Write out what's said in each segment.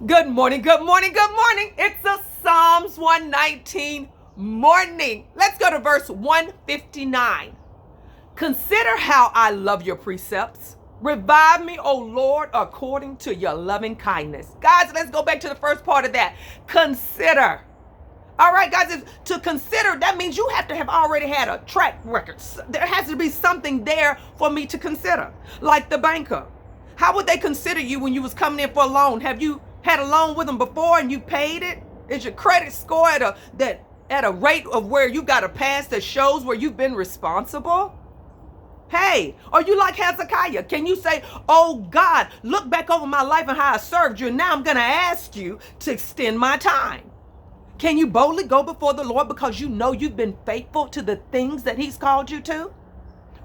Good morning, good morning, good morning. It's a Psalms 119 morning. Let's go to verse 159. Consider how I love your precepts. Revive me, O Lord, according to your loving kindness. Guys, let's go back to the first part of that. Consider. All right, guys, to consider, that means you have to have already had a track record. There has to be something there for me to consider. Like the banker. How would they consider you when you was coming in for a loan? Have you had a loan with them before and you paid it? Is your credit score at a rate of where you got a pass that shows where you've been responsible? Hey, are you like Hezekiah? Can you say, oh God, look back over my life and how I served you, and now I'm going to ask you to extend my time? Can you boldly go before the Lord because you know you've been faithful to the things that he's called you to?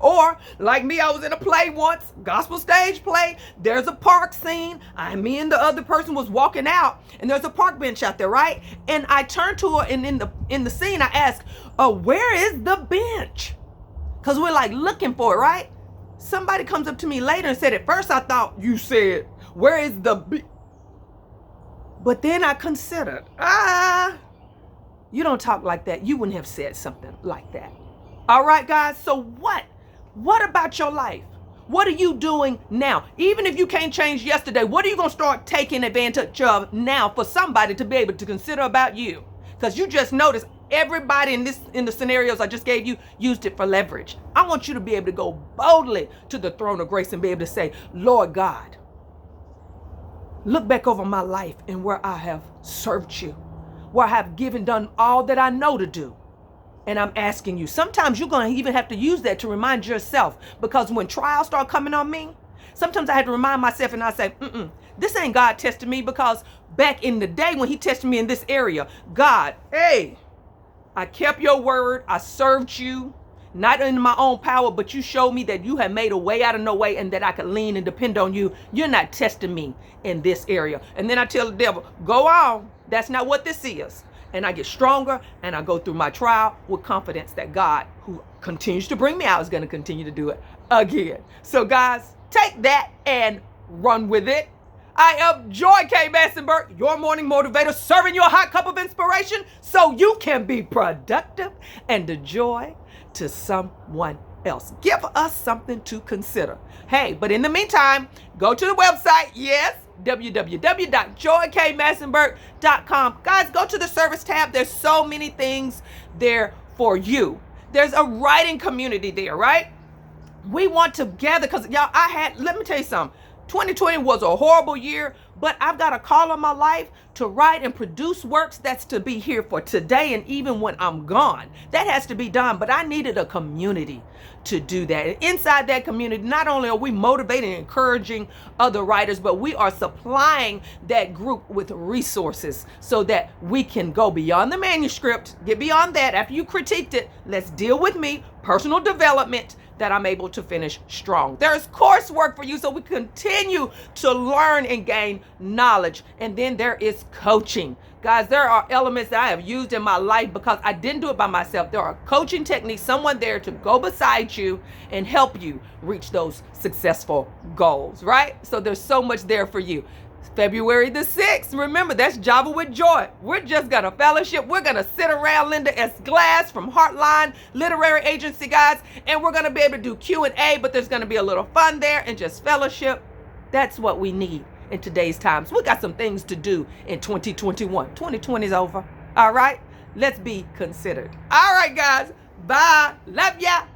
Or, like me, I was in a play once, gospel stage play. There's a park scene. Me and the other person was walking out, and there's a park bench out there, right? And I turned to her, and in the scene, I asked, where is the bench? Because we're like looking for it, right? Somebody comes up to me later and said, at first I thought you said, where is the bench? But then I considered, you don't talk like that. You wouldn't have said something like that. All right, guys, so what? What about your life? What are you doing now? Even if you can't change yesterday, what are you going to start taking advantage of now for somebody to be able to consider about you? Because you just noticed everybody in the scenarios I just gave you used it for leverage. I want you to be able to go boldly to the throne of grace and be able to say, Lord God, look back over my life and where I have served you, where I have done all that I know to do. And I'm asking you, sometimes you're going to even have to use that to remind yourself, because when trials start coming on me, sometimes I have to remind myself and I say, this ain't God testing me, because back in the day when he tested me in this area, God, hey, I kept your word. I served you, not in my own power, but you showed me that you had made a way out of no way and that I could lean and depend on you. You're not testing me in this area. And then I tell the devil, go on. That's not what this is. And I get stronger and I go through my trial with confidence that God, who continues to bring me out, is going to continue to do it again. So guys, take that and run with it. I am Joy K. Massenberg, your morning motivator, serving you a hot cup of inspiration so you can be productive and a joy to someone else. Give us something to consider. Hey, but in the meantime, go to the website, yes, www.joykmassenberg.com. Guys, go to the service tab. There's so many things there for you. There's a writing community there, right? We want to gather, because y'all, let me tell you something. 2020 was a horrible year, but I've got a call on my life to write and produce works that's to be here for today and even when I'm gone. That has to be done, but I needed a community to do that. And inside that community, not only are we motivating and encouraging other writers, but we are supplying that group with resources so that we can go beyond the manuscript, get beyond that. After you critiqued it, let's deal with me, personal development, that I'm able to finish strong. There's coursework for you so we continue to learn and gain knowledge. And then there is coaching. Guys, there are elements that I have used in my life because I didn't do it by myself. There are coaching techniques, someone there to go beside you and help you reach those successful goals, right? So there's so much there for you. February the 6th. Remember, that's Java with Joy. We're just going to fellowship. We're going to sit around Linda S. Glass from Heartline Literary Agency, guys, and we're going to be able to do Q&A, but there's going to be a little fun there and just fellowship. That's what we need in today's times. We got some things to do in 2021. 2020 is over. All right? Let's be considered. All right, guys. Bye. Love ya.